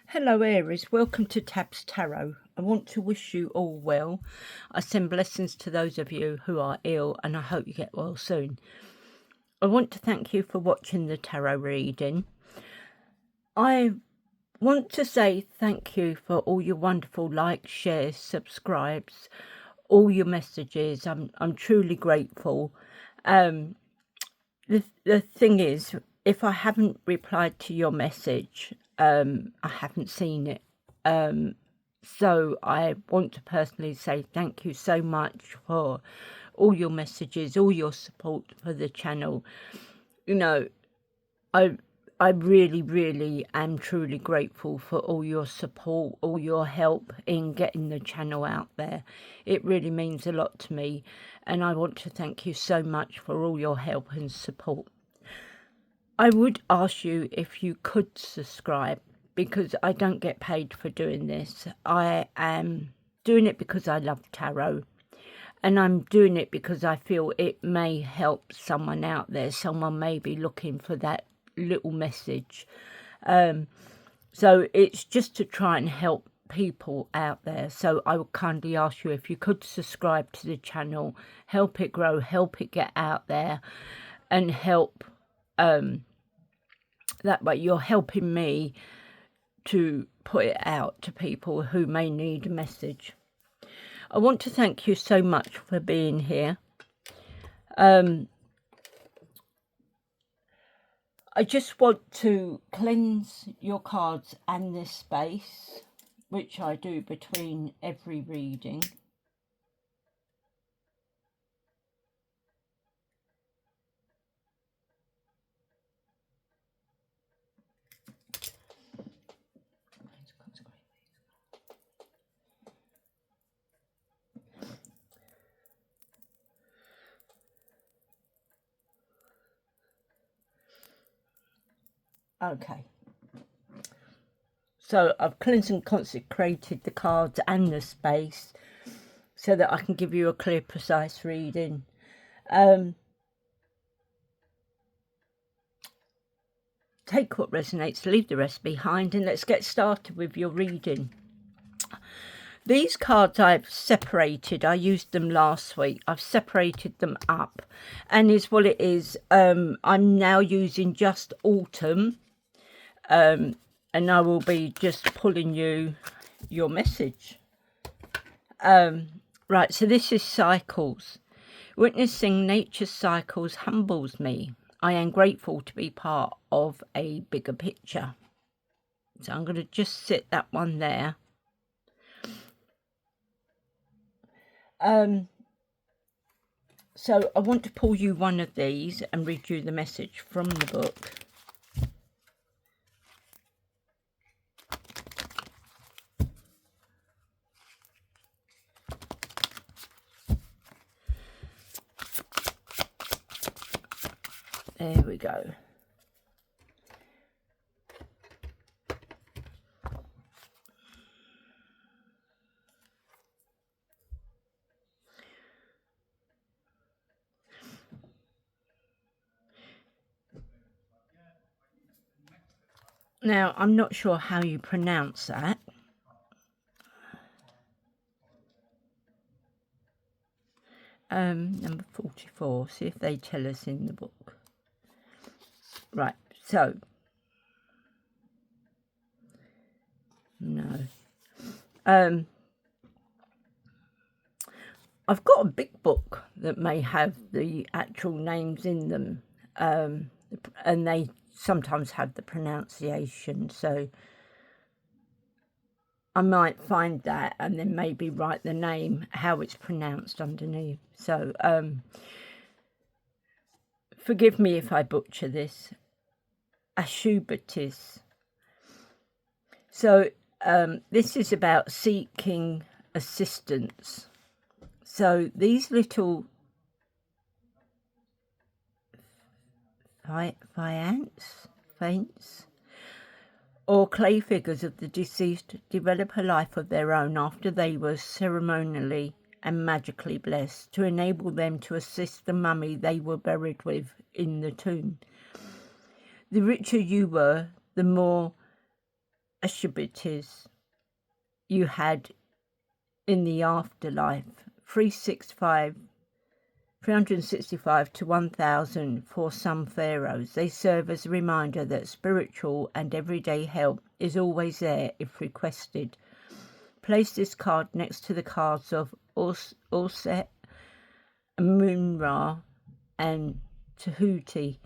Hello Aries, welcome to Tabs Tarot. I want to wish you all well. I send blessings to those of you who are ill and I hope you get well soon. I want to thank you for watching the tarot reading. I want to say thank you for all your wonderful likes, shares, subscribes, all your messages. I'm truly grateful. The thing is, if I haven't replied to your message, I haven't seen it. So I want to personally say thank you so much for all your messages, all your support for the channel. You know, I really am truly grateful for all your support, all your help in getting the channel out there. It really means a lot to me, and I want to thank you so much for all your help and support. I would ask you if you could subscribe, because I don't get paid for doing this. I am doing it because I love tarot, and I'm doing it because I feel it may help someone out there. Someone may be looking for that little message. So it's just to try and help people out there. So I would kindly ask you if you could subscribe to the channel, help it grow, help it get out there, and help that way you're helping me to put it out to people who may need a message. I want to thank you so much for being here. I just want to cleanse your cards and this space, which I do between every reading. Okay, so I've cleansed and consecrated the cards and the space so that I can give you a clear, precise reading. Take what resonates, leave the rest behind, and let's get started with your reading. These cards I've separated. I used them last week. I've separated them up, and is what it is. I'm now using just autumn, and I will be just pulling you your message. Right, so this is cycles. Witnessing nature's cycles humbles me. I am grateful to be part of a bigger picture. So I'm going to just sit that one there. So I want to pull you one of these and read you the message from the book. There we go. Now, I'm not sure how you pronounce that. Number 44. See if they tell us in the book. Right, so. No. I've got a big book that may have the actual names in them. And they sometimes have the pronunciation, so I might find that and then maybe write the name, how it's pronounced underneath. So forgive me if I butcher this. Ashubatis. So this is about seeking assistance. So these little faints or clay figures of the deceased develop a life of their own after they were ceremonially and magically blessed to enable them to assist the mummy they were buried with in the tomb. The richer you were, the more attributes you had in the afterlife. 365 to 1000 for some pharaohs. They serve as a reminder that spiritual and everyday help is always there if requested. Place this card next to the cards of Orset, Munra and Tahuti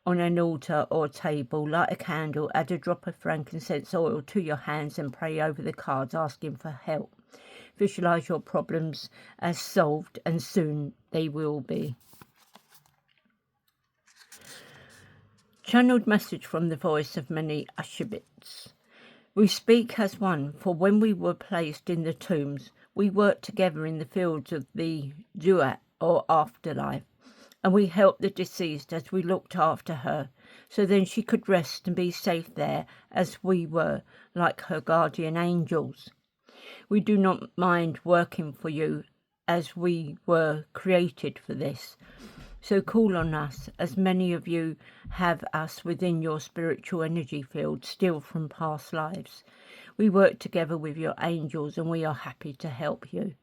on an altar or table. Light a candle, add a drop of frankincense oil to your hands and pray over the cards asking for help. Visualize your problems as solved, and soon they will be. Channeled message from the voice of many Ashibits. We speak as one, for when we were placed in the tombs, we worked together in the fields of the Duat or afterlife, and we helped the deceased as we looked after her, so then she could rest and be safe there as we were, like her guardian angels. We do not mind working for you as we were created for this. So call on us, as many of you have us within your spiritual energy field, still from past lives. We work together with your angels and we are happy to help you.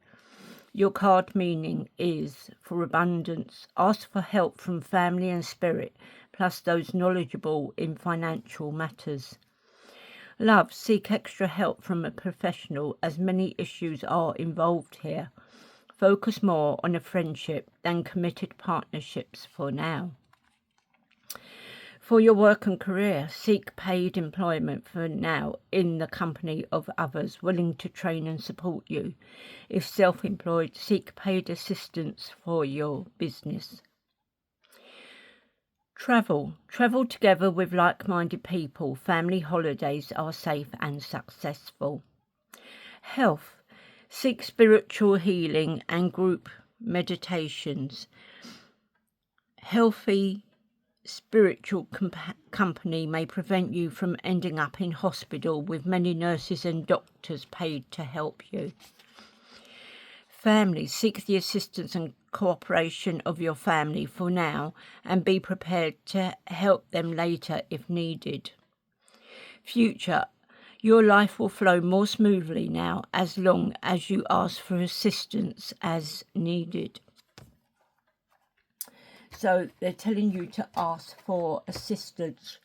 Your card meaning is for abundance. Ask for help from family and spirit, plus those knowledgeable in financial matters. Love, seek extra help from a professional, as many issues are involved here. Focus more on a friendship than committed partnerships for now. For your work and career, seek paid employment for now in the company of others willing to train and support you. If self-employed, seek paid assistance for your business. Travel together with like-minded people. Family holidays are safe and successful. Health, seek spiritual healing and group meditations. Healthy spiritual company may prevent you from ending up in hospital with many nurses and doctors paid to help you. Family, seek the assistance and cooperation of your family for now and be prepared to help them later if needed. Future, your life will flow more smoothly now as long as you ask for assistance as needed. So they're telling you to ask for assistance.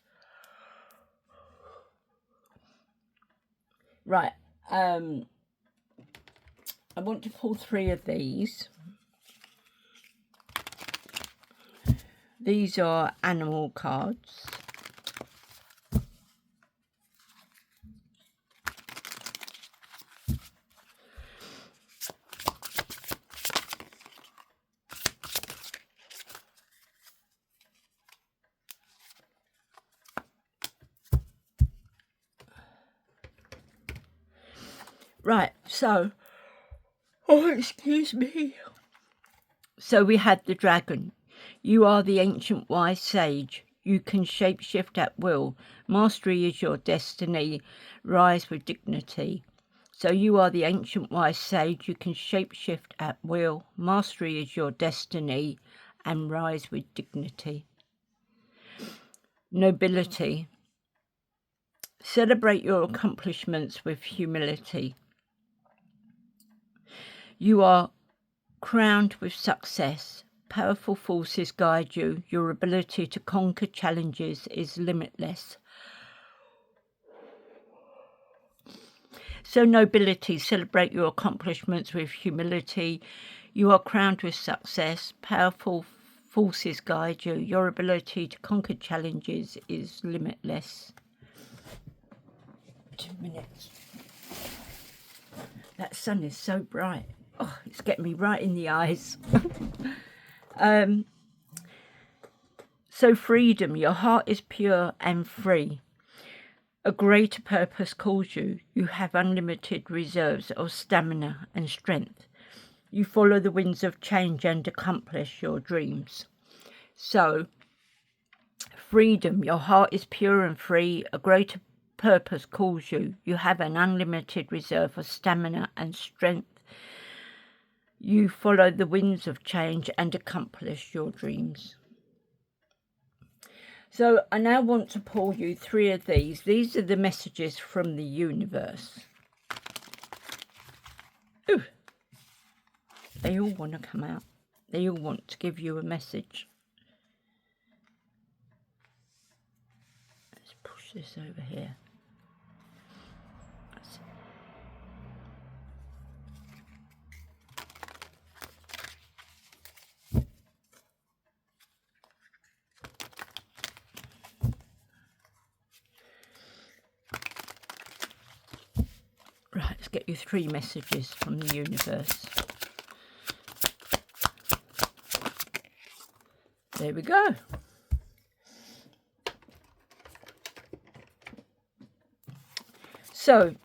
Right. I want to pull 3 of these. These are animal cards. Right, so, excuse me. So we had the dragon. You are the ancient wise sage. You can shapeshift at will. Mastery is your destiny. Rise with dignity. So you are the ancient wise sage. You can shapeshift at will. Mastery is your destiny. And rise with dignity. Nobility. Celebrate your accomplishments with humility. You are crowned with success. Powerful forces guide you. Your ability to conquer challenges is limitless. So nobility, celebrate your accomplishments with humility. You are crowned with success. Powerful forces guide you. Your ability to conquer challenges is limitless. 2 minutes. That sun is so bright. Oh, it's getting me right in the eyes. So freedom, your heart is pure and free. A greater purpose calls you. You have unlimited reserves of stamina and strength. You follow the winds of change and accomplish your dreams. So, freedom, your heart is pure and free. A greater purpose calls you. You have an unlimited reserve of stamina and strength. You follow the winds of change and accomplish your dreams. So I now want to pull you 3 of these. These are the messages from the universe. Ooh. They all want to come out. They all want to give you a message. Let's push this over here. Right, let's get you 3 messages from the universe. There we go. So,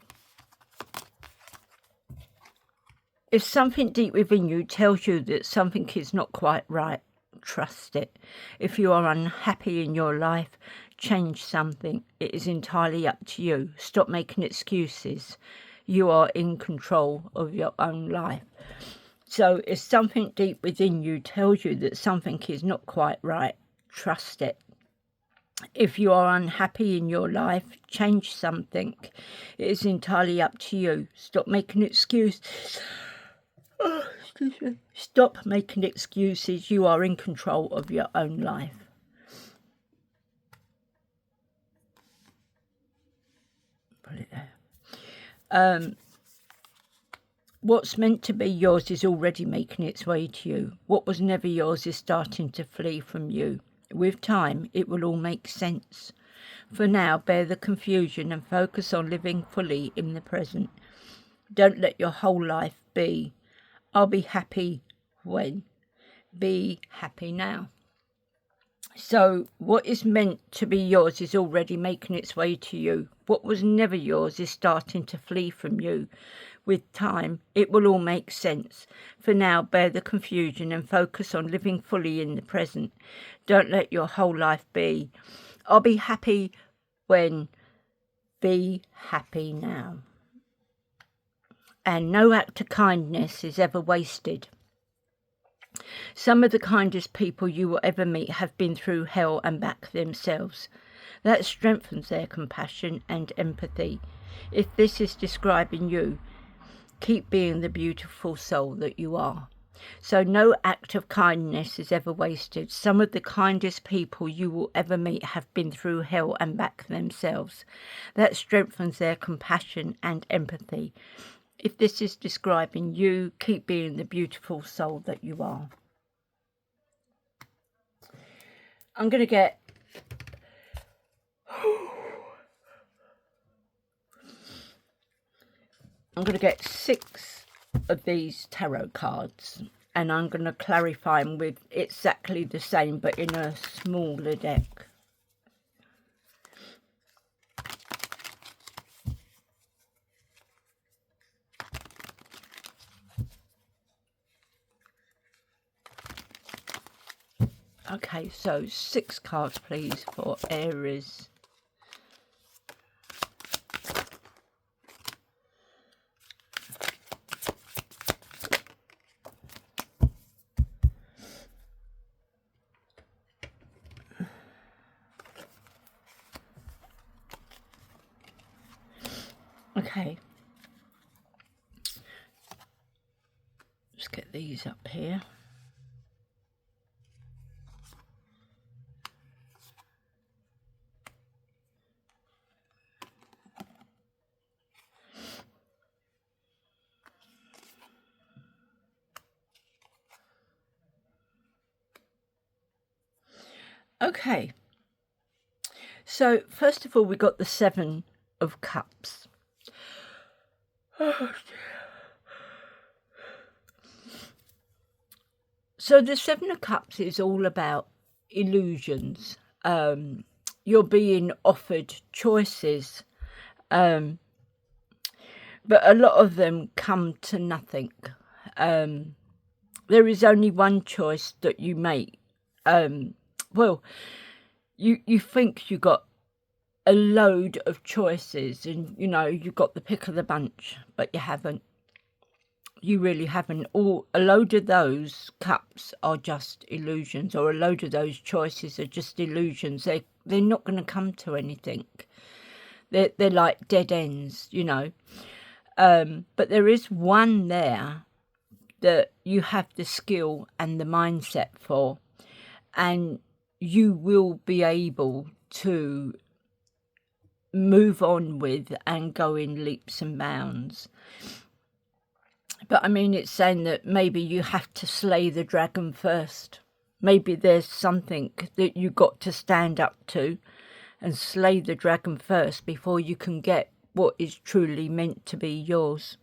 if something deep within you tells you that something is not quite right, trust it. If you are unhappy in your life, change something. It is entirely up to you. Stop making excuses. You are in control of your own life. So if something deep within you tells you that something is not quite right, trust it. If you are unhappy in your life, change something. It is entirely up to you. Stop making excuses. Oh, excuse me. Stop making excuses. You are in control of your own life. Put it there. What's meant to be yours is already making its way to you. What was never yours is starting to flee from you. With time, it will all make sense. For now, bear the confusion and focus on living fully in the present. Don't let your whole life be, I'll be happy when. Be happy now. So what is meant to be yours is already making its way to you. What was never yours is starting to flee from you. With time, it will all make sense. For now, bear the confusion and focus on living fully in the present. Don't let your whole life be, I'll be happy when. Be happy now. And no act of kindness is ever wasted. Some of the kindest people you will ever meet have been through hell and back themselves. That strengthens their compassion and empathy. If this is describing you, keep being the beautiful soul that you are. So no act of kindness is ever wasted. Some of the kindest people you will ever meet have been through hell and back themselves. That strengthens their compassion and empathy. If this is describing you, keep being the beautiful soul that you are. I'm going to get I'm going to get 6 of these tarot cards, and I'm going to clarify them with exactly the same but in a smaller deck. Okay, so 6 cards please for Aries. Okay, let's get these up here. Okay, so first of all we got the 7 of Cups. So the 7 of Cups is all about illusions. You're being offered choices, but a lot of them come to nothing. There is only one choice that you make. Well, you think you got a load of choices and, you know, you got the pick of the bunch, but you haven't. You really haven't. A load of those cups are just illusions, or a load of those choices are just illusions. They're not going to come to anything. They're like dead ends, you know. But there is one there that you have the skill and the mindset for, and you will be able to move on with and go in leaps and bounds. But I mean, it's saying that maybe you have to slay the dragon first. Maybe there's something that you got to stand up to and slay the dragon first before you can get what is truly meant to be yours.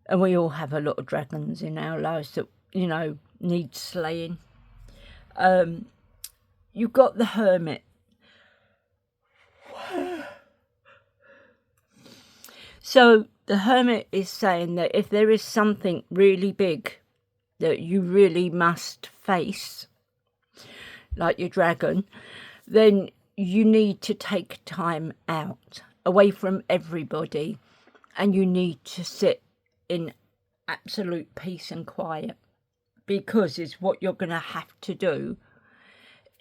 And we all have a lot of dragons in our lives that, you know, need slaying. You've got the Hermit. So the Hermit is saying that if there is something really big that you really must face, like your dragon, then you need to take time out, away from everybody, and you need to sit in absolute peace and quiet, because it's what you're going to have to do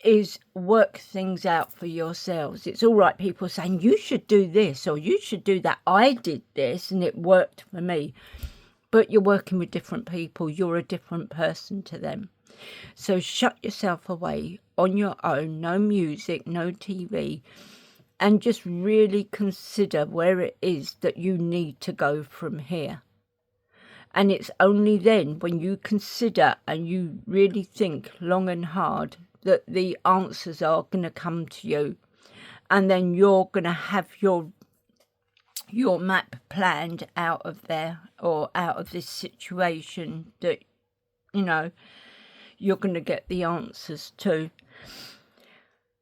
is work things out for yourselves. It's all right people saying you should do this or you should do that. I did this and it worked for me. But you're working with different people. You're a different person to them. So shut yourself away on your own. No music, no TV. And just really consider where it is that you need to go from here. And it's only then when you consider and you really think long and hard that the answers are going to come to you. And then you're going to have your map planned out of there, or out of this situation that, you know, you're going to get the answers to.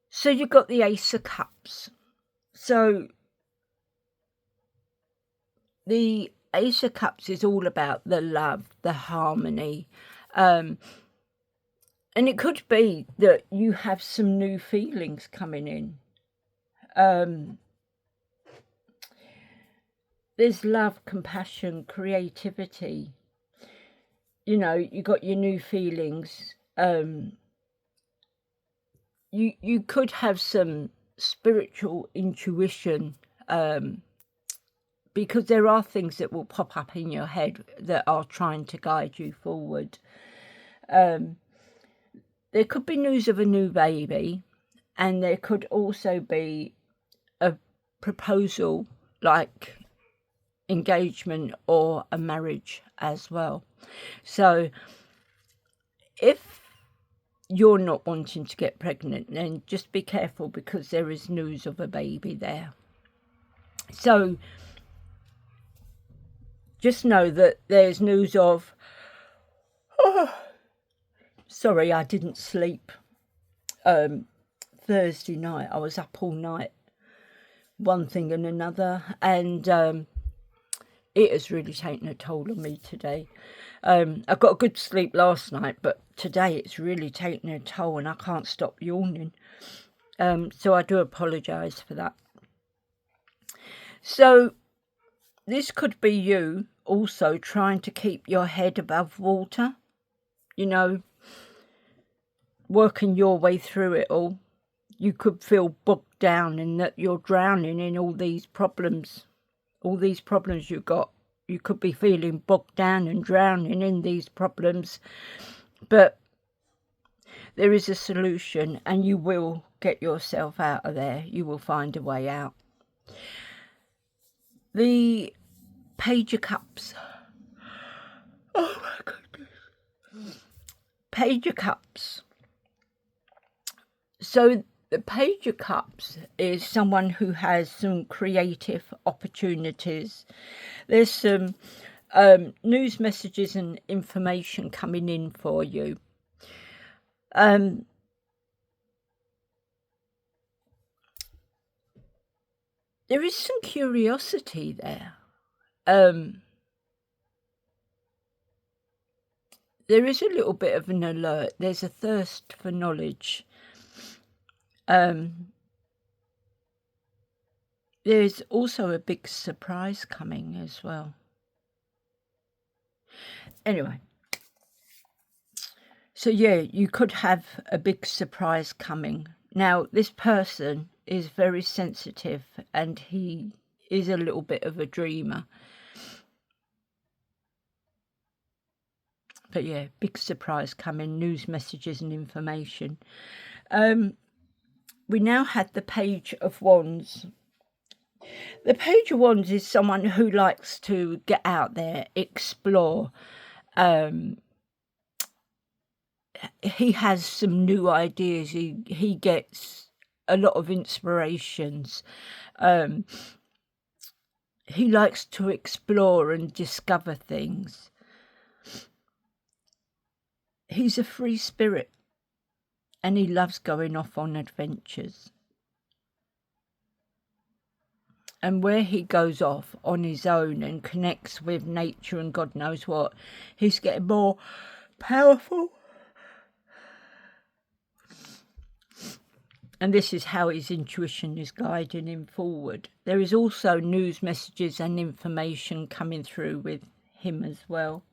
So you've got the Ace of Cups. So the Ace of Cups is all about the love, the harmony. And it could be that you have some new feelings coming in. There's love, compassion, creativity. You know, you got your new feelings. You could have some spiritual intuition, because there are things that will pop up in your head that are trying to guide you forward. There could be news of a new baby, and there could also be a proposal like engagement or a marriage as well. So if you're not wanting to get pregnant, then just be careful, because there is news of a baby there. So just know that there's news of, sorry, I didn't sleep Thursday night. I was up all night, one thing and another, and it has really taken a toll on me today. I got a good sleep last night, but today it's really taken a toll and I can't stop yawning. So I do apologise for that. So this could be you also trying to keep your head above water, you know, working your way through it all. You could feel bogged down in that you're drowning in all these problems you've got. You could be feeling bogged down and drowning in these problems, but there is a solution and you will get yourself out of there. You will find a way out. The Page of Cups. Oh my goodness. Page of Cups. So the Page of Cups is someone who has some creative opportunities. There's some news messages and information coming in for you. There is some curiosity there. There is a little bit of an alert. There's a thirst for knowledge. There's also a big surprise coming as well. Anyway, so yeah, you could have a big surprise coming. Now, this person is very sensitive and he is a little bit of a dreamer. But yeah, big surprise coming, news messages and information. We now had the Page of Wands. The Page of Wands is someone who likes to get out there, explore. He has some new ideas. He gets a lot of inspirations. He likes to explore and discover things. He's a free spirit and he loves going off on adventures. And where he goes off on his own and connects with nature and God knows what, he's getting more powerful. And this is how his intuition is guiding him forward. There is also news messages and information coming through with him as well.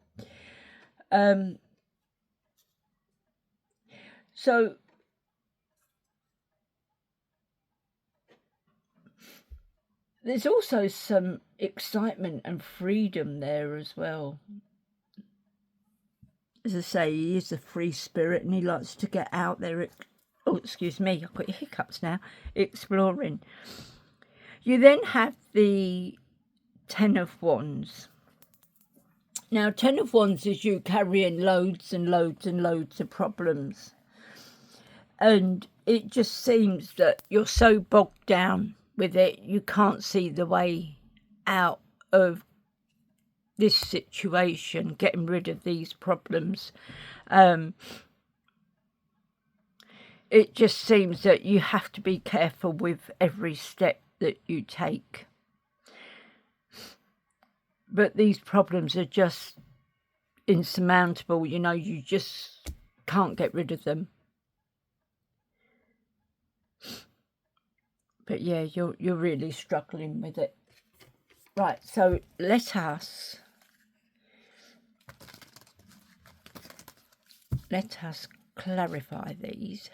So there's also some excitement and freedom there as well. As I say, he is a free spirit and he likes to get out there. Oh, excuse me, I've got hiccups now. Exploring. You then have the Ten of Wands. Now, Ten of Wands is you carrying loads and loads and loads of problems. And it just seems that you're so bogged down with it, you can't see the way out of this situation, getting rid of these problems. It just seems that you have to be careful with every step that you take. But these problems are just insurmountable, you know, you just can't get rid of them. But yeah, you're really struggling with it. Right, so let us clarify these.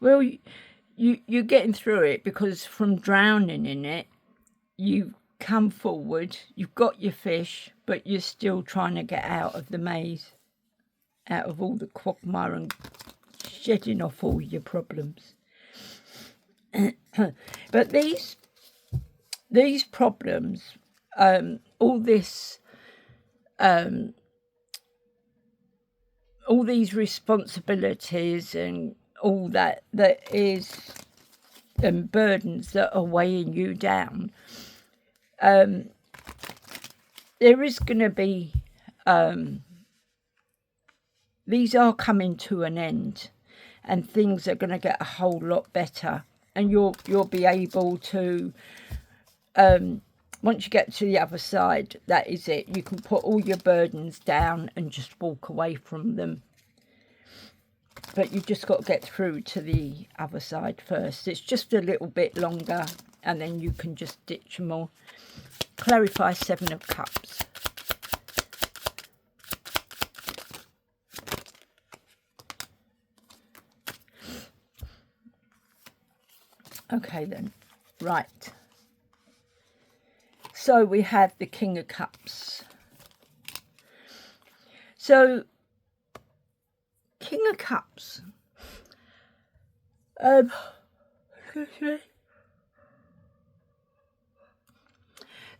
Well, you're getting through it because from drowning in it, you come forward, you've got your fish, but you're still trying to get out of the maze, out of all the quagmire and shedding off all your problems. But these problems, all these responsibilities and all that is burdens that are weighing you down, there is going to be these are coming to an end and things are going to get a whole lot better, and you'll be able to once you get to the other side, that is it, you can put all your burdens down and just walk away from them. But you've just got to get through to the other side first. It's just a little bit longer and then you can just ditch them all. Clarify Seven of Cups. Okay then, right. So we have the King of Cups. So, King of Cups. Excuse me.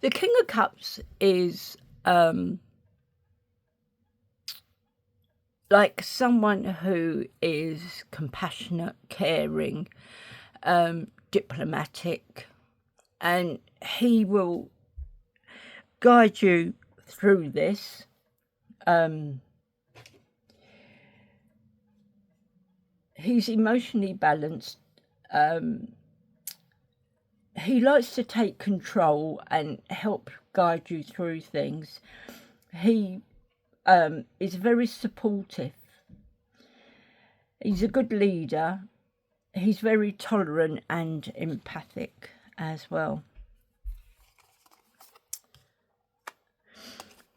The King of Cups is like someone who is compassionate, caring, diplomatic, and he will guide you through this. He's emotionally balanced. He likes to take control and help guide you through things. He is very supportive. He's a good leader. he's very tolerant and empathic as well.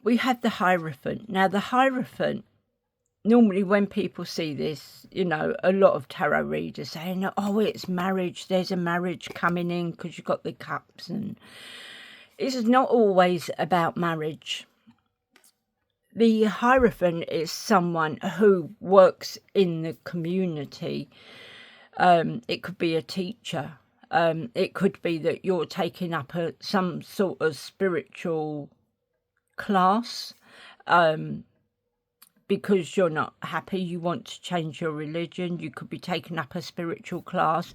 We have the Hierophant. Now, the Hierophant, normally when people see this, you know, a lot of tarot readers saying, oh, it's marriage, there's a marriage coming in because you've got the cups. And it's not always about marriage. The Hierophant is someone who works in the community. It could be a teacher. It could be that you're taking up some sort of spiritual class because you're not happy, you want to change your religion. You could be taking up a spiritual class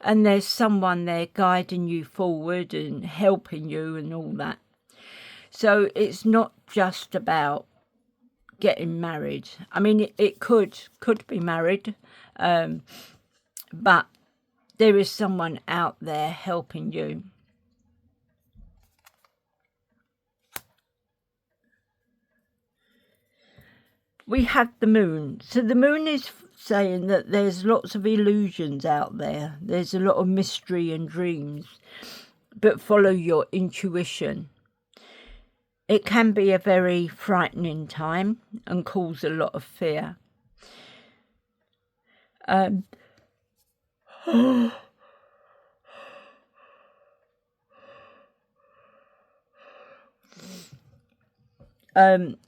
and there's someone there guiding you forward and helping you and all that. So it's not just about getting married. I mean, it could be married, but there is someone out there helping you. We have the moon. So the moon is saying that there's lots of illusions out there. There's a lot of mystery and dreams, but follow your intuition. It can be a very frightening time and cause a lot of fear.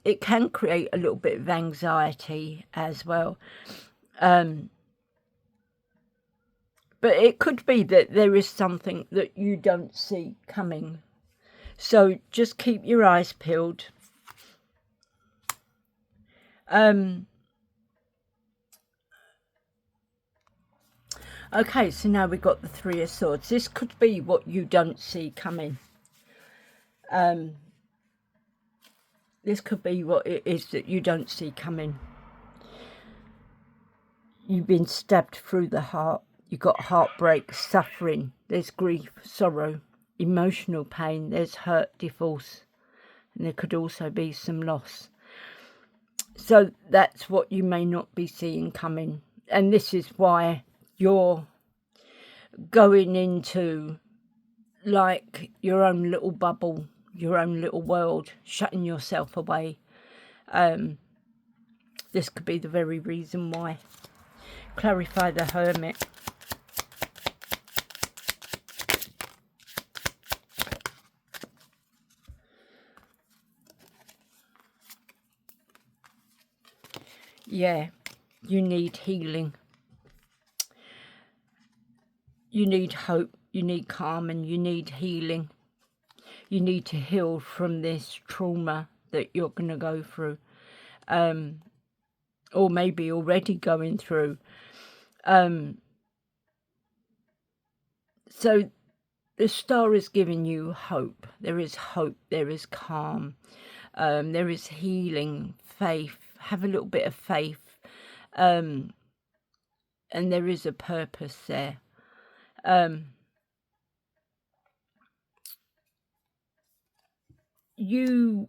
It can create a little bit of anxiety as well. But it could be that there is something that you don't see coming. So just keep your eyes peeled. Okay, so now we've got the Three of Swords. This could be what you don't see coming. This could be what it is that you don't see coming. You've been stabbed through the heart. You've got heartbreak, suffering. There's grief, sorrow, emotional pain. There's hurt, divorce. And there could also be some loss. So that's what you may not be seeing coming. And this is why you're going into like your own little bubble, your own little world, shutting yourself away. This could be the very reason why. Clarify the Hermit. Yeah, you need healing. You need hope, you need calm, and you need healing. You need to heal from this trauma that you're going to go through. Or maybe already going through. So the star is giving you hope. There is hope, there is calm, there is healing, faith. Have a little bit of faith. And there is a purpose there. You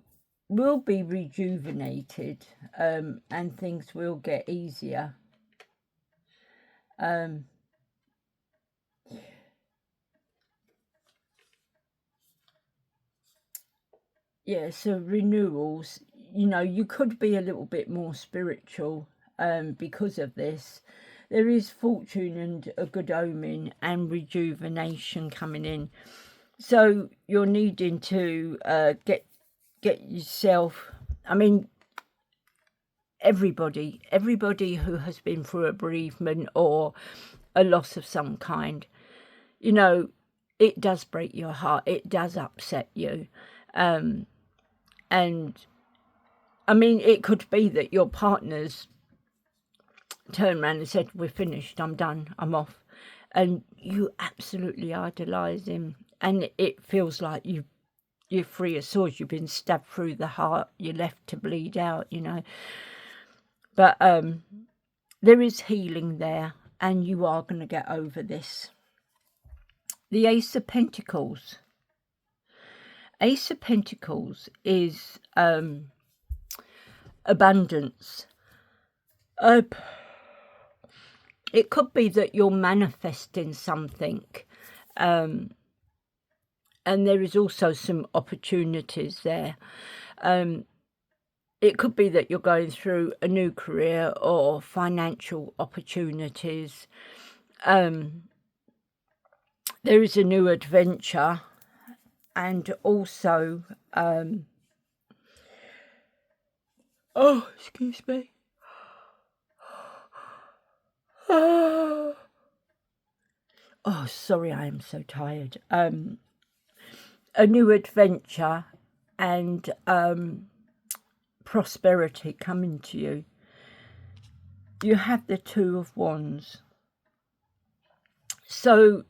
will be rejuvenated, and things will get easier. Yeah, so renewals, you know, you could be a little bit more spiritual because of this. There is fortune and a good omen and rejuvenation coming in. So you're needing to get yourself, I mean, everybody who has been through a bereavement or a loss of some kind, you know, it does break your heart. It does upset you. And I mean, it could be that your partner's turned around and said, we're finished, I'm done, I'm off. And you absolutely idolise him. And it feels like you're free of swords. You've been stabbed through the heart. You're left to bleed out, you know. But there is healing there. And you are going to get over this. The Ace of Pentacles. Ace of Pentacles is abundance. It could be that you're manifesting something, and there is also some opportunities there. It could be that you're going through a new career or financial opportunities. There is a new adventure, and also, oh, excuse me. Oh, sorry, I am so tired. A new adventure and prosperity coming to you. You have the Two of Wands. So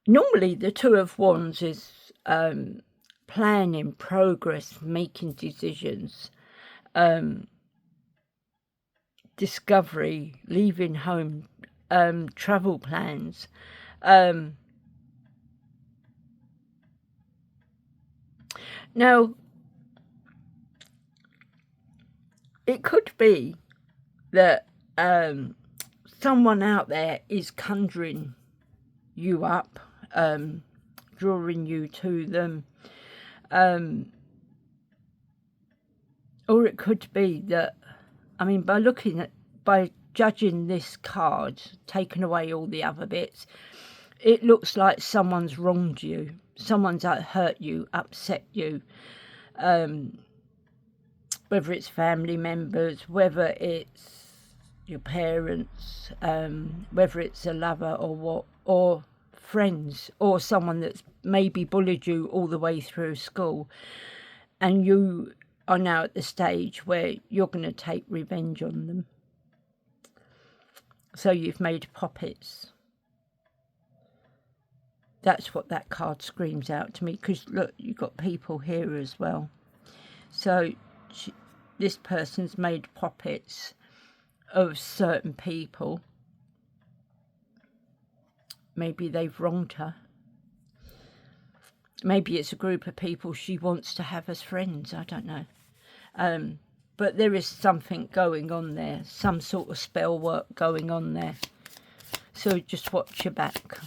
normally the Two of Wands is planning, progress, making decisions, discovery, leaving home, travel plans. Now, it could be that someone out there is conjuring you up, drawing you to them, or it could be that, I mean, by judging this card, taking away all the other bits, it looks like someone's wronged you, someone's hurt you, upset you, whether it's family members, whether it's your parents, whether it's a lover or friends, or someone that's maybe bullied you all the way through school, and you are now at the stage where you're going to take revenge on them. So you've made puppets. That's what that card screams out to me, because look, you've got people here as well. So this person's made puppets of certain people. Maybe they've wronged her. Maybe it's a group of people she wants to have as friends. I don't know. But there is something going on there. Some sort of spell work going on there. So just watch your back.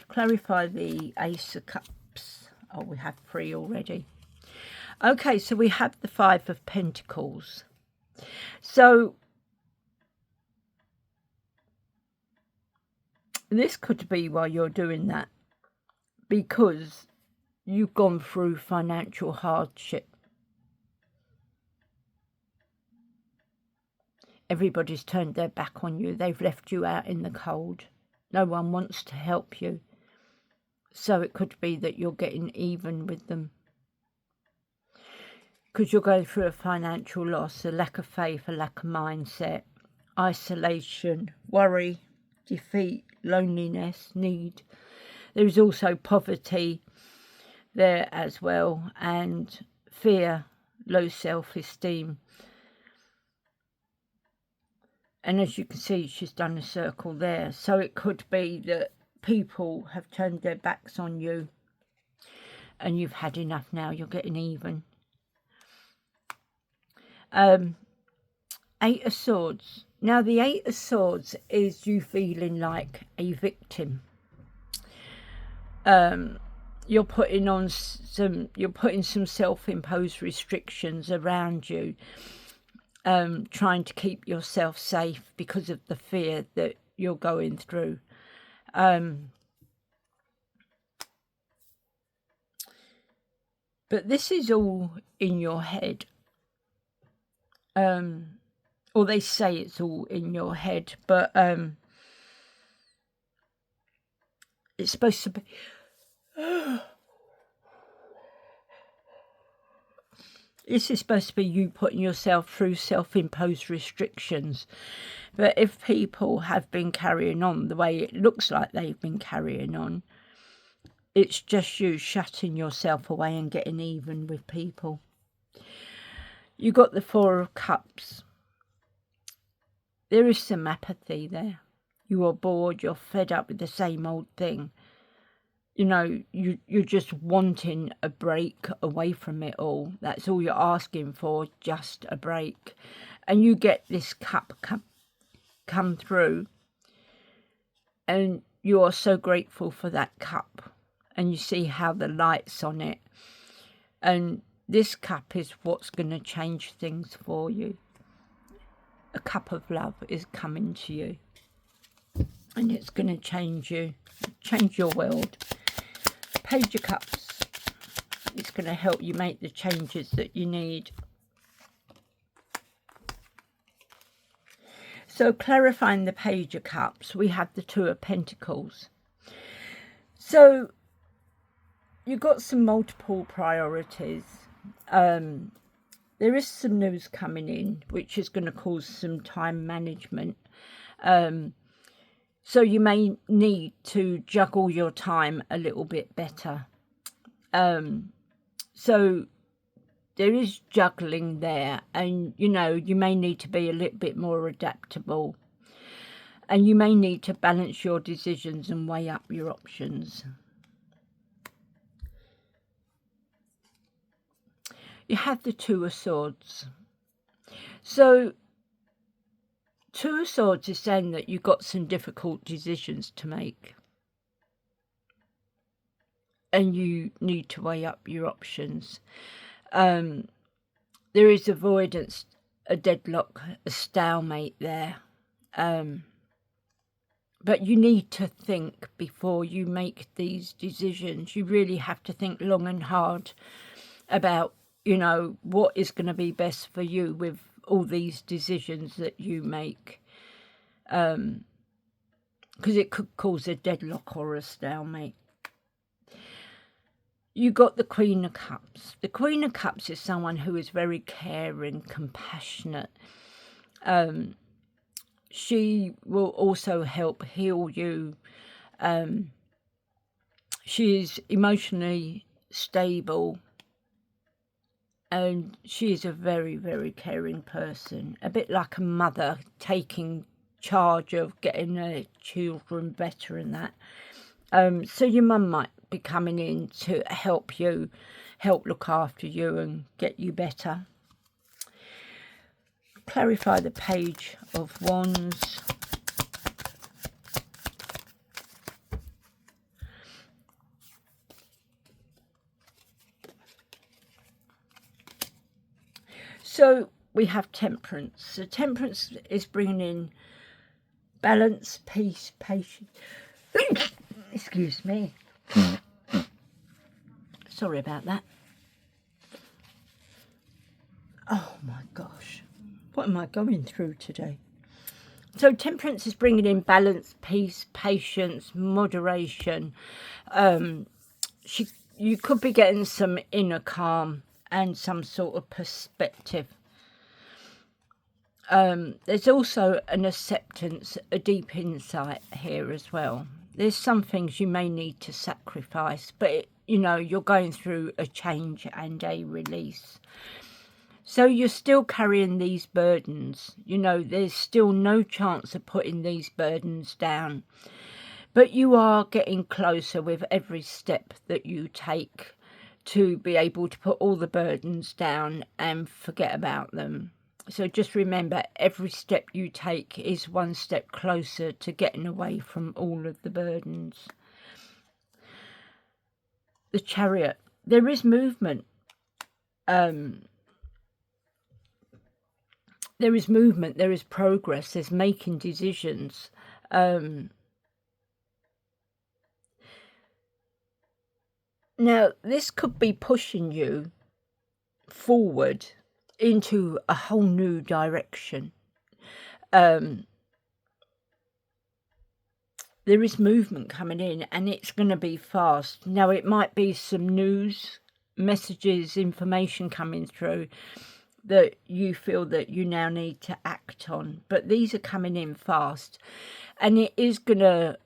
Clarify the Ace of Cups. Oh, we have 3 already. Okay, so we have the 5 of Pentacles. So this could be while you're doing that, because you've gone through financial hardship. Everybody's turned their back on you. They've left you out in the cold. No one wants to help you. So it could be that you're getting even with them, because you're going through a financial loss, a lack of faith, a lack of mindset, isolation, worry, defeat, loneliness, need. There is also poverty there as well, and fear, low self-esteem. And as you can see, she's done a circle there. So it could be that people have turned their backs on you and you've had enough now. You're getting even. 8 of Swords. Now, the 8 of Swords is you feeling like a victim. You're putting some self-imposed restrictions around you, trying to keep yourself safe because of the fear that you're going through. But this is all in your head. Or they say it's all in your head, but it's supposed to be... This is supposed to be you putting yourself through self-imposed restrictions. But if people have been carrying on the way it looks like they've been carrying on, it's just you shutting yourself away and getting even with people. You got the 4 of Cups. There is some apathy there. You are bored, you're fed up with the same old thing. You know, you're just wanting a break away from it all. That's all you're asking for, just a break. And you get this cup come through, and you are so grateful for that cup, and you see how the light's on it, and this cup is what's going to change things for you. A cup of love is coming to you, and it's going to change you, change your world. Page of Cups, it's going to help you make the changes that you need. So clarifying the Page of Cups, we have the Two of Pentacles. So you've got some multiple priorities. There is some news coming in, which is going to cause some time management. So you may need to juggle your time a little bit better. So there is juggling there, and you know, you may need to be a little bit more adaptable, and you may need to balance your decisions and weigh up your options. You have the Two of Swords. So Two of Swords is saying that you've got some difficult decisions to make, and you need to weigh up your options. There is avoidance, a deadlock, a stalemate there. But you need to think before you make these decisions. You really have to think long and hard about, you know, what is going to be best for you with all these decisions that you make. Because it could cause a deadlock or a stalemate. You got the Queen of Cups. The Queen of Cups is someone who is very caring, compassionate. She will also help heal you. She is emotionally stable, and she is a very, very caring person. A bit like a mother taking charge of getting her children better and that. So your mum might be coming in to help you, help look after you and get you better. Clarify the Page of Wands. So we have Temperance. So Temperance is bringing in balance, peace, patience. Excuse me. Sorry about that. Oh my gosh. What am I going through today? So Temperance is bringing in balance, peace, patience, moderation. You could be getting some inner calm and some sort of perspective. There's also an acceptance, a deep insight here as well. There's some things you may need to sacrifice, but you know, you're going through a change and a release. So you're still carrying these burdens. You know, there's still no chance of putting these burdens down. But you are getting closer with every step that you take to be able to put all the burdens down and forget about them. So just remember, every step you take is one step closer to getting away from all of the burdens. The Chariot. There is movement. There is movement, there is progress, there's making decisions. Now, this could be pushing you forward into a whole new direction. There is movement coming in, and it's going to be fast. Now, it might be some news, messages, information coming through that you feel that you now need to act on, but these are coming in fast, and it is going to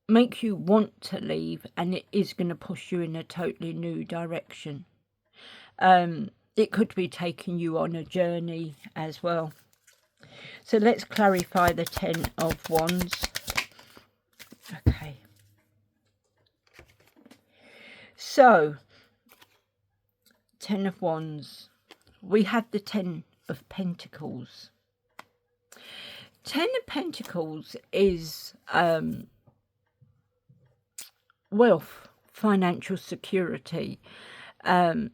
make you want to leave, and it is going to push you in a totally new direction. It could be taking you on a journey as well. So let's clarify the Ten of Wands. Okay, so Ten of Wands. We have the Ten of Pentacles. Ten of Pentacles is wealth, financial security, a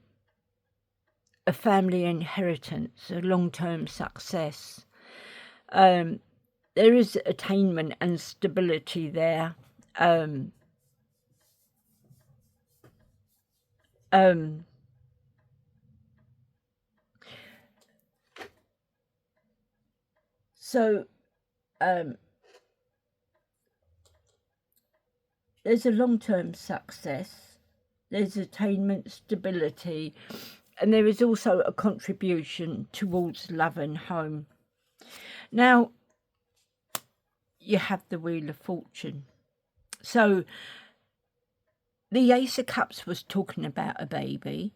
family inheritance, a long-term success. There is attainment and stability there. So there's a long-term success, there's attainment, stability, and there is also a contribution towards love and home. Now, you have the Wheel of Fortune. So the Ace of Cups was talking about a baby,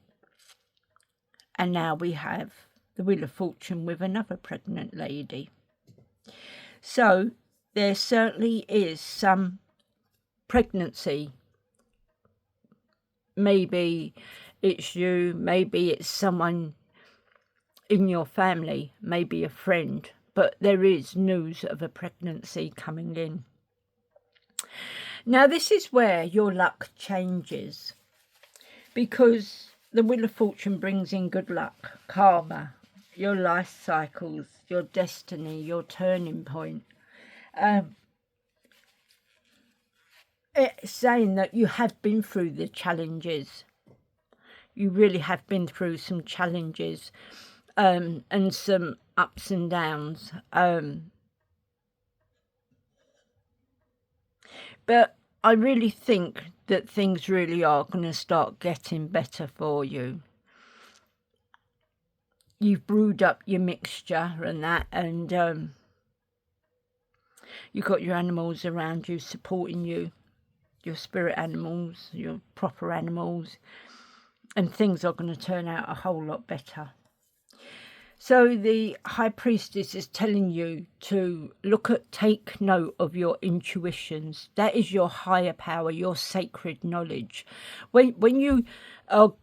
and now we have the Wheel of Fortune with another pregnant lady. So there certainly is some pregnancy. Maybe it's you, maybe it's someone in your family, maybe a friend, but there is news of a pregnancy coming in. Now, this is where your luck changes, because the Wheel of Fortune brings in good luck, karma, your life cycles, your destiny, your turning point. It's saying that you have been through the challenges. You really have been through some challenges and some ups and downs. But I really think that things really are going to start getting better for you. You've brewed up your mixture and that, and you've got your animals around you supporting you, your spirit animals, your proper animals, and things are going to turn out a whole lot better. So the High Priestess is telling you to take note of your intuitions. That is your higher power, your sacred knowledge. When you are,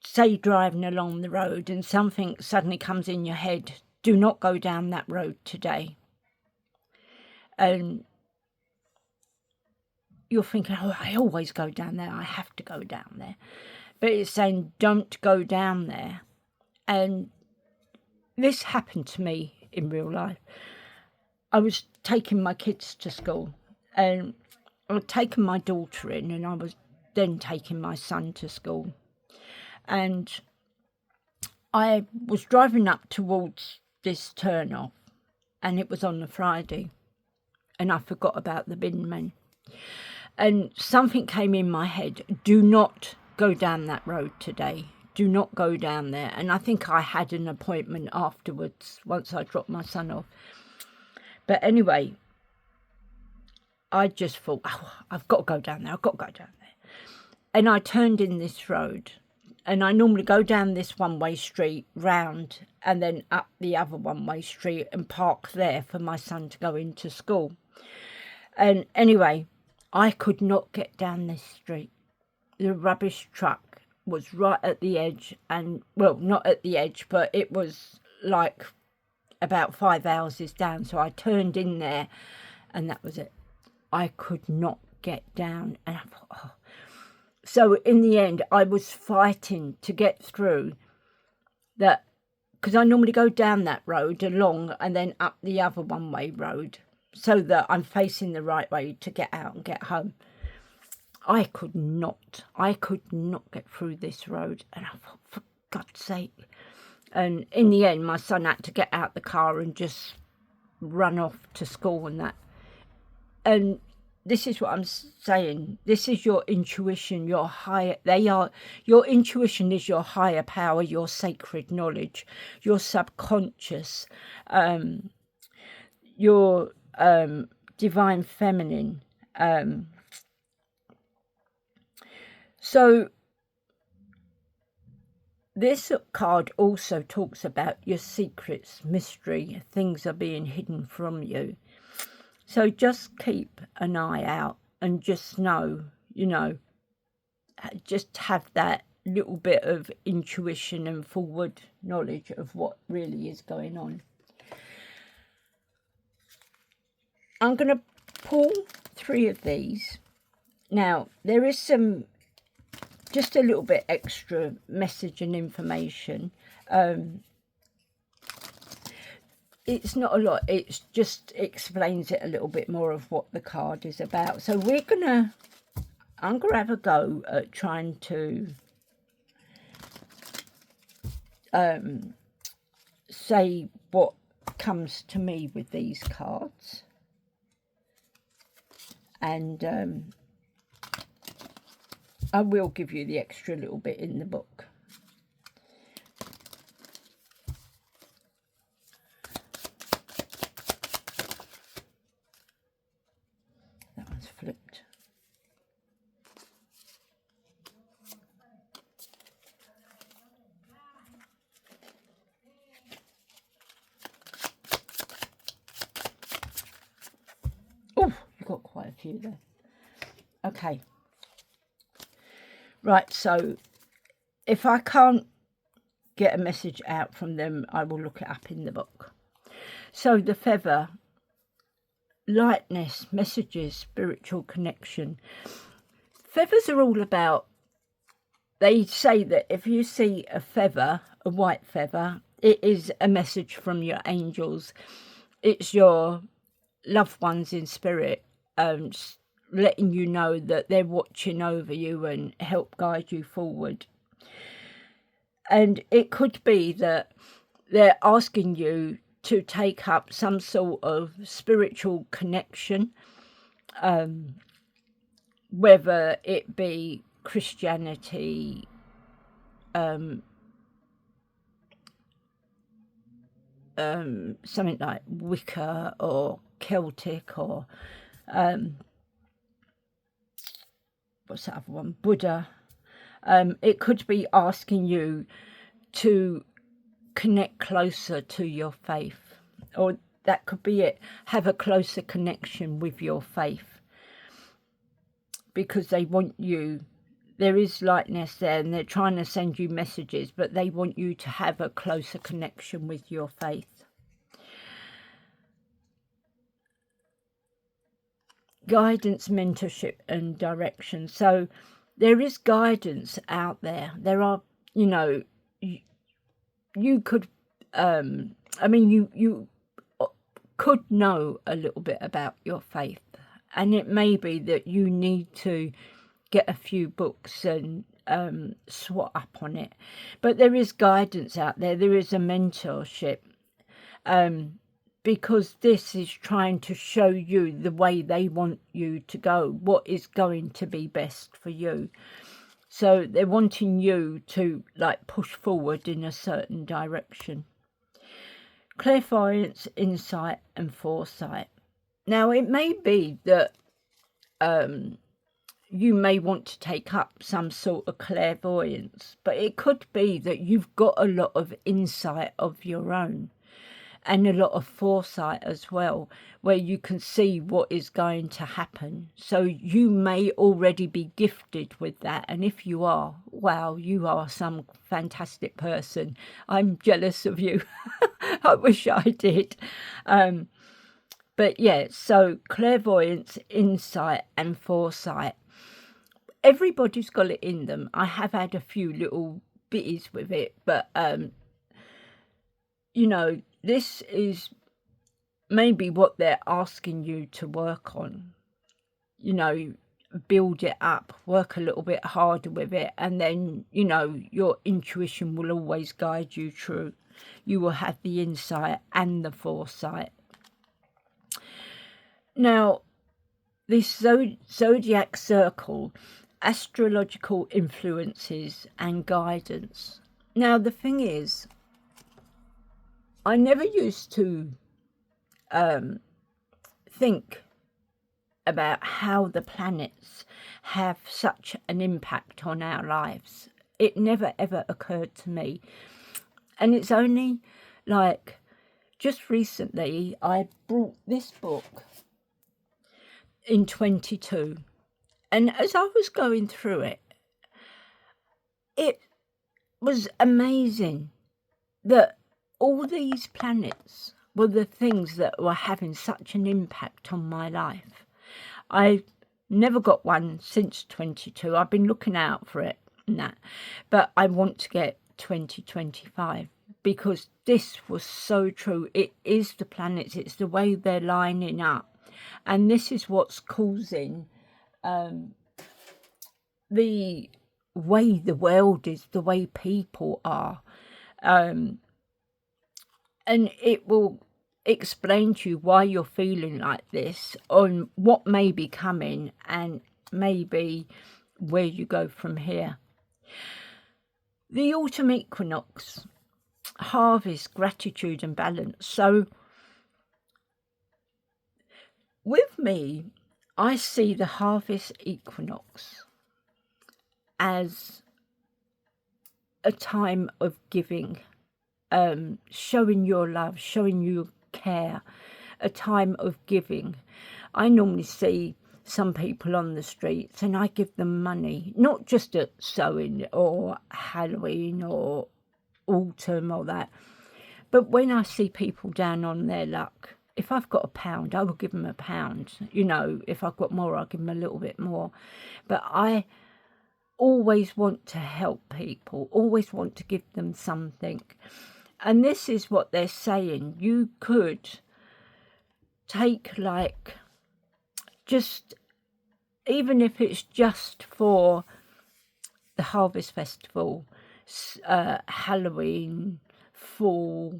say, driving along the road and something suddenly comes in your head, do not go down that road today. And you're thinking, oh, I always go down there, I have to go down there. But it's saying, don't go down there. And this happened to me in real life. I was taking my kids to school, and I had taken my daughter in, and I was then taking my son to school. And I was driving up towards this turn off, and it was on a Friday, and I forgot about the bin men. And something came in my head, do not go down that road today. Do not go down there. And I think I had an appointment afterwards once I dropped my son off. But anyway, I just thought, oh, I've got to go down there. I've got to go down there. And I turned in this road. And I normally go down this one-way street, round, and then up the other one-way street and park there for my son to go into school. And anyway, I could not get down this street. The rubbish truck was right at the edge, and well, not at the edge, but it was like about 5 houses down. So I turned in there, and that was it. I could not get down, and I thought, oh. So in the end, I was fighting to get through that, because I normally go down that road along and then up the other one-way road, so that I'm facing the right way to get out and get home. I could not get through this road, and I thought, for God's sake. And in the end, my son had to get out the car and just run off to school and that. And this is what I'm saying. This is your intuition, your intuition is your higher power, your sacred knowledge, your subconscious, your divine feminine. So this card also talks about your secrets, mystery, things are being hidden from you. So just keep an eye out and just know, just have that little bit of intuition and forward knowledge of what really is going on. I'm going to pull 3 of these. Now, there is just a little bit extra message and information. It's not a lot, it just explains it a little bit more of what the card is about. So I'm gonna have a go at trying to say what comes to me with these cards, and I will give you the extra little bit in the book. That one's flipped. Oh, you've got quite a few there. Okay. Right, so if I can't get a message out from them, I will look it up in the book. So the feather, lightness, messages, spiritual connection. Feathers are all about, they say that if you see a feather, a white feather, it is a message from your angels. It's your loved ones in spirit, letting you know that they're watching over you and help guide you forward. And it could be that they're asking you to take up some sort of spiritual connection, whether it be Christianity, something like Wicca or Celtic, or what's that other one, Buddha. It could be asking you to connect closer to your faith, or that could be it, have a closer connection with your faith, because they want you, there is lightness there, and they're trying to send you messages, but they want you to have a closer connection with your faith. Guidance, mentorship and direction. So there is guidance out there. There are, you know, you could, I mean, you could know a little bit about your faith, and it may be that you need to get a few books and swat up on it. But there is guidance out there. There is a mentorship, because this is trying to show you the way they want you to go, what is going to be best for you. So they're wanting you to like push forward in a certain direction. Clairvoyance, insight and foresight. Now it may be that you may want to take up some sort of clairvoyance, but it could be that you've got a lot of insight of your own, and a lot of foresight as well, where you can see what is going to happen. So you may already be gifted with that, and if you are, wow, you are some fantastic person. I'm jealous of you. I wish I did. But yeah, so clairvoyance, insight and foresight. Everybody's got it in them. I have had a few little bitties with it, but you know, this is maybe what they're asking you to work on. You know, build it up, work a little bit harder with it, and then, you know, your intuition will always guide you through. You will have the insight and the foresight. Now, this zodiac circle, astrological influences and guidance. Now, the thing is, I never used to think about how the planets have such an impact on our lives. It never ever occurred to me. And it's only like just recently I brought this book in 22, and as I was going through it, it was amazing that all these planets were the things that were having such an impact on my life. I've never got one since 22. I've been looking out for it and that, but I want to get 2025 because this was so true. It is the planets, it's the way they're lining up, and this is what's causing the way the world is, the way people are, and it will explain to you why you're feeling like this, on what may be coming, and maybe where you go from here. The autumn equinox, harvest, gratitude and balance. So with me, I see the harvest equinox as a time of giving, showing your love, showing your care, a time of giving. I normally see some people on the streets and I give them money, not just at sewing or Halloween or autumn or that, but when I see people down on their luck, if I've got £1, I will give them £1. You know, if I've got more, I'll give them a little bit more. But I always want to help people, always want to give them something. And this is what they're saying. You could take, like, just, even if it's just for the Harvest Festival, Halloween, fall,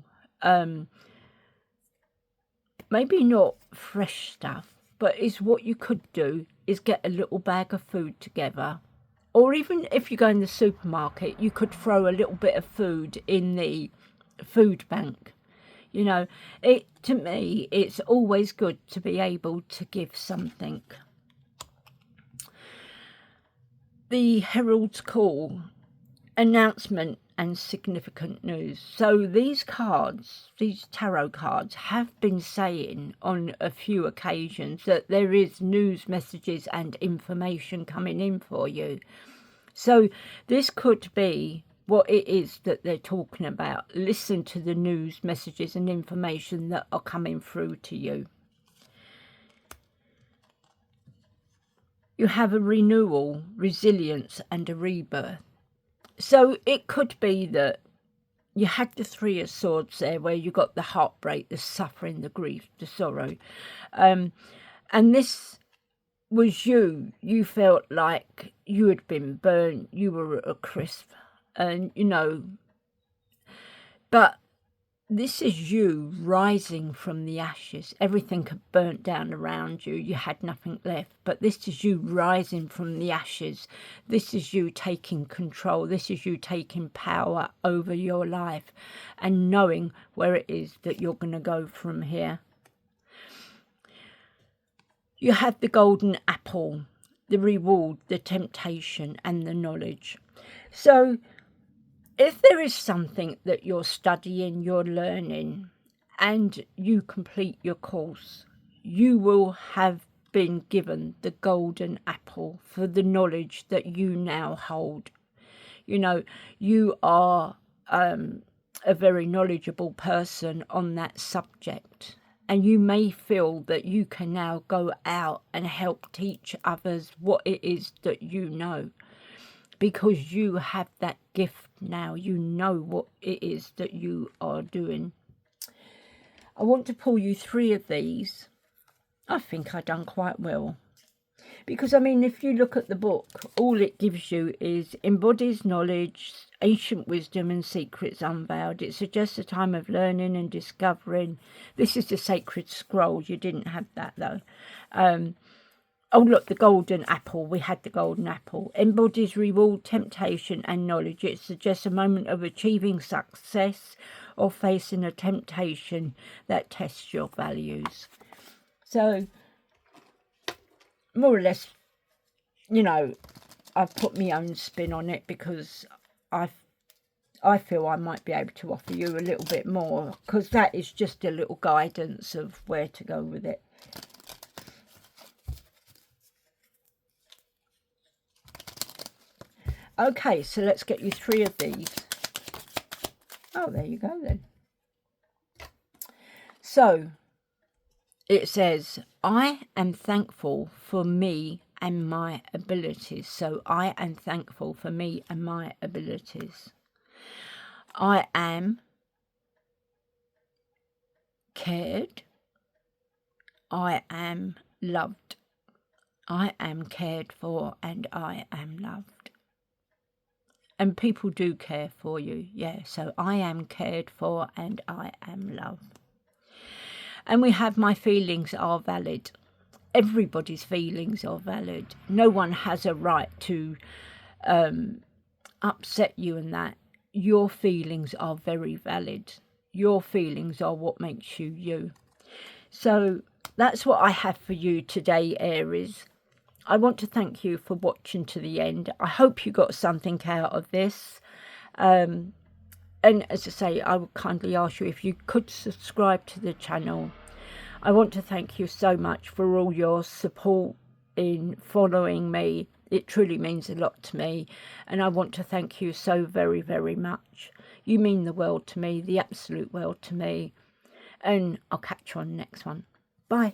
maybe not fresh stuff, but is what you could do is get a little bag of food together. Or even if you go in the supermarket, you could throw a little bit of food in the food bank. You know, to me, it's always good to be able to give something. The Herald's Call, announcement and significant news. So these cards, these tarot cards, have been saying on a few occasions that there is news messages and information coming in for you. So this could be what it is that they're talking about. Listen to the news messages and information that are coming through to you. You have a renewal, resilience and a rebirth. So it could be that you had the Three of Swords there, where you got the heartbreak, the suffering, the grief, the sorrow. And this was you. You felt like you had been burnt, you were at a crisp, and you know, but this is you rising from the ashes. Everything had burnt down around you. You had nothing left. But this is you rising from the ashes. This is you taking control. This is you taking power over your life and knowing where it is that you're going to go from here. You have the golden apple, the reward, the temptation and the knowledge. So if there is something that you're studying, you're learning, and you complete your course, you will have been given the golden apple for the knowledge that you now hold. You know, you are a very knowledgeable person on that subject, and you may feel that you can now go out and help teach others what it is that you know. Because you have that gift now, you know what it is that you are doing. I want to pull you 3 of these. I think I've done quite well. Because, I mean, if you look at the book, all it gives you is embodies knowledge, ancient wisdom and secrets unveiled. It suggests a time of learning and discovering. This is the sacred scroll. You didn't have that, though. Oh, look, the golden apple. We had the golden apple. Embodies reward, temptation and knowledge. It suggests a moment of achieving success or facing a temptation that tests your values. So, more or less, you know, I've put my own spin on it because I feel I might be able to offer you a little bit more, because that is just a little guidance of where to go with it. Okay, so let's get you 3 of these. Oh, there you go then. So it says, I am thankful for me and my abilities. So I am thankful for me and my abilities. I am cared. I am loved. I am cared for and I am loved. And people do care for you, yeah. So I am cared for and I am loved. And we have my feelings are valid. Everybody's feelings are valid. No one has a right to upset you and that. Your feelings are very valid. Your feelings are what makes you you. So that's what I have for you today, Aries. I want to thank you for watching to the end. I hope you got something out of this. And as I say, I would kindly ask you if you could subscribe to the channel. I want to thank you so much for all your support in following me. It truly means a lot to me. And I want to thank you so very, very much. You mean the world to me, the absolute world to me. And I'll catch you on the next one. Bye.